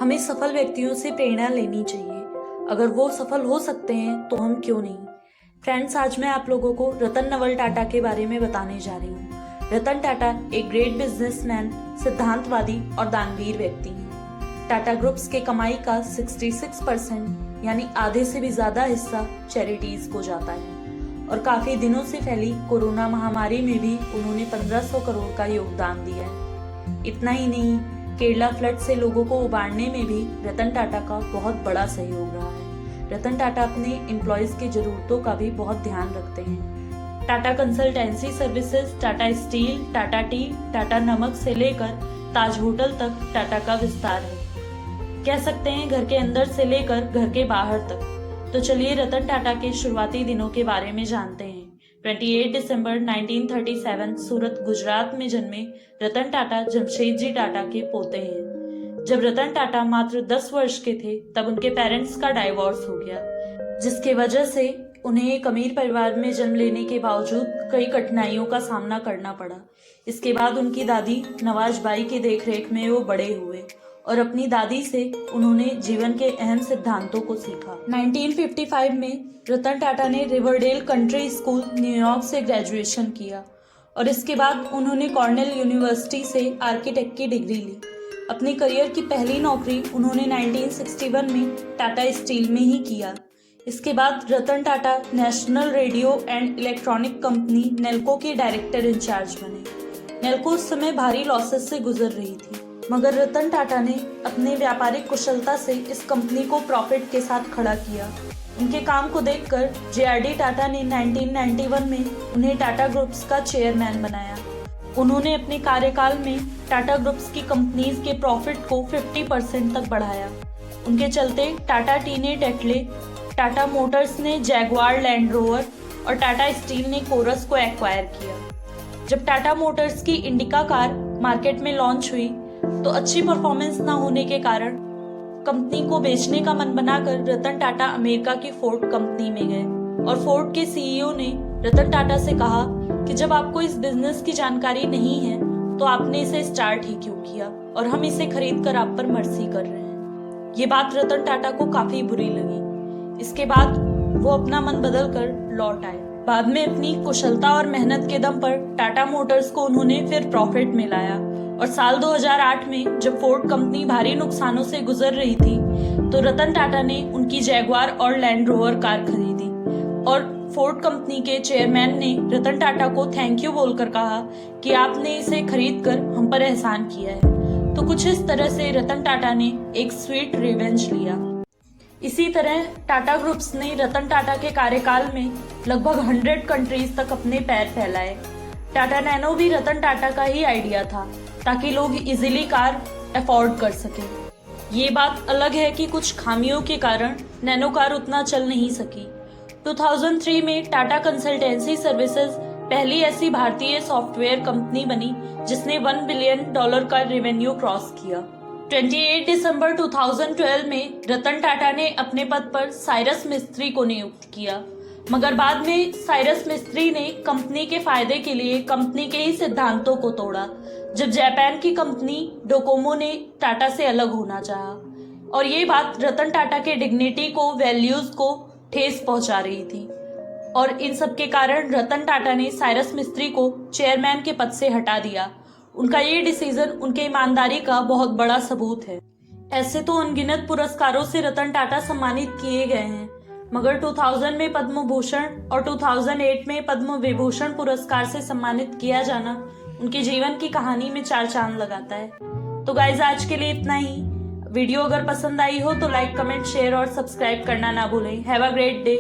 हमें सफल व्यक्तियों से प्रेरणा लेनी चाहिए। अगर वो सफल हो सकते हैं तो हम क्यों नहीं। फ्रेंड्स, आज मैं आप लोगों को रतन नवल टाटा के बारे में बताने जा रही हूँ। रतन टाटा एक ग्रेट बिजनेसमैन, सिद्धांतवादी और दानवीर व्यक्ति हैं। टाटा ग्रुप्स के कमाई का 66% यानी आधे से भी ज्यादा हिस्सा चैरिटीज को जाता है और काफी दिनों से फैली कोरोना महामारी में भी उन्होंने 1500 करोड़ का योगदान दिया है। इतना ही नहीं, केरला फ्लड से लोगों को उबारने में भी रतन टाटा का बहुत बड़ा सहयोग रहा है। रतन टाटा अपने एम्प्लॉयज की जरूरतों का भी बहुत ध्यान रखते हैं। Tata consultancy services, Tata steel, Tata T, Tata नमक से लेकर ताज होटल तक टाटा का विस्तार है। कह सकते हैं घर के अंदर से लेकर घर के बाहर तक। तो चलिए रतन टाटा के शुरुआती दिनों के बारे में जानते हैं। 28 दिसंबर 1937 सूरत, गुजरात में जन्मे रतन टाटा जमशेद जी टाटा के पोते हैं। जब रतन टाटा मात्र 10 वर्ष के थे तब उनके पेरेंट्स का डाइवोर्स हो गया, जिसकी वजह से उन्हें एक अमीर परिवार में जन्म लेने के बावजूद कई कठिनाइयों का सामना करना पड़ा। इसके बाद उनकी दादी नवाज बाई की देखरेख में वो बड़े हुए और अपनी दादी से उन्होंने जीवन के अहम सिद्धांतों को सीखा। 1955 में रतन टाटा ने रिवरडेल कंट्री स्कूल, न्यूयॉर्क से ग्रेजुएशन किया और इसके बाद उन्होंने कॉर्नेल यूनिवर्सिटी से आर्किटेक्ट की डिग्री ली। अपने करियर की पहली नौकरी उन्होंने 1961 में टाटा स्टील में ही किया। इसके बाद Ratan Tata national radio and electronic company Nelco के डायरेक्टर इंचार्ज बने। नेल्को उस समय भारी लॉसेस से गुजर रही थी, मगर रतन टाटा ने अपने व्यापारिक कुशलता से इस कंपनी को प्रॉफिट के साथ खड़ा किया। उनके काम को देखकर JRD टाटा ने 1991 में उन्हें टाटा ग्रुप्स का चेयरमैन बनाया। उन्होंने अपने कार्यकाल में टाटा ग्रुप्स की कंपनीज के प्रॉफिट को 50% तक बढ़ाया। उनके चलते टाटा टी ने टेस्ला, टाटा मोटर्स ने जैगुआर लैंड रोवर और टाटा स्टील ने कोरस को एक्वायर किया। जब टाटा मोटर्स की इंडिका कार मार्केट में लॉन्च हुई तो अच्छी परफॉर्मेंस न होने के कारण कंपनी को बेचने का मन बनाकर रतन टाटा अमेरिका की फोर्ड कंपनी में गए और फोर्ड के CEO ने रतन टाटा से कहा कि जब आपको इस बिजनेस की जानकारी नहीं है तो आपने इसे स्टार्ट ही क्यों किया और हम इसे खरीद कर आप पर मर्सी कर रहे हैं। ये बात रतन टाटा को काफी बुरी लगी। इसके बाद वो अपना मन बदल कर लौट आए। बाद में अपनी कुशलता और मेहनत के दम पर टाटा मोटर्स को उन्होंने फिर प्रॉफिट में लाया और साल 2008 में जब फोर्ड कंपनी भारी नुकसानों से गुजर रही थी तो रतन टाटा ने उनकी जैगुआर और लैंड रोवर कार खरीदी और फोर्ड कंपनी के चेयरमैन ने रतन टाटा को थैंक यू बोलकर कहा कि आपने इसे खरीद कर हम पर एहसान किया है। तो कुछ इस तरह से रतन टाटा ने एक स्वीट रिवेंज लिया। इसी तरह टाटा ग्रुप्स ने रतन टाटा के कार्यकाल में लगभग 100 कंट्रीज तक अपने पैर फैलाए। टाटा नैनो भी रतन टाटा का ही आइडिया था ताकि लोग इजीली कार अफोर्ड कर सकें। ये बात अलग है कि कुछ खामियों के कारण नैनो कार उतना चल नहीं सकी। 2003 में टाटा कंसल्टेंसी सर्विसेज पहली ऐसी भारतीय सॉफ्टवेयर कंपनी बनी जिसने $1 बिलियन का रेवेन्यू क्रॉस किया। 28 दिसंबर 2012 में रतन टाटा ने अपने पद पर साइरस मिस्त्री को नियुक्त किया, मगर बाद में साइरस मिस्त्री ने कंपनी के फायदे के लिए कंपनी के ही सिद्धांतों को तोड़ा जब जापान की कंपनी डोकोमो ने टाटा से अलग होना चाहा और ये बात रतन टाटा के डिग्निटी को, वैल्यूज को ठेस पहुंचा रही थी और इन सब के कारण रतन टाटा ने साइरस मिस्त्री को चेयरमैन के पद से हटा दिया। उनका ये डिसीजन उनके ईमानदारी का बहुत बड़ा सबूत है। ऐसे तो अनगिनत पुरस्कारों से रतन टाटा सम्मानित किए गए हैं, मगर 2000 में पद्म भूषण और 2008 में पद्म विभूषण पुरस्कार से सम्मानित किया जाना उनके जीवन की कहानी में 4 चांद लगाता है। तो गाइज, आज के लिए इतना ही। वीडियो अगर पसंद आई हो तो लाइक, कमेंट, शेयर और सब्सक्राइब करना ना भूलें। Have a great day.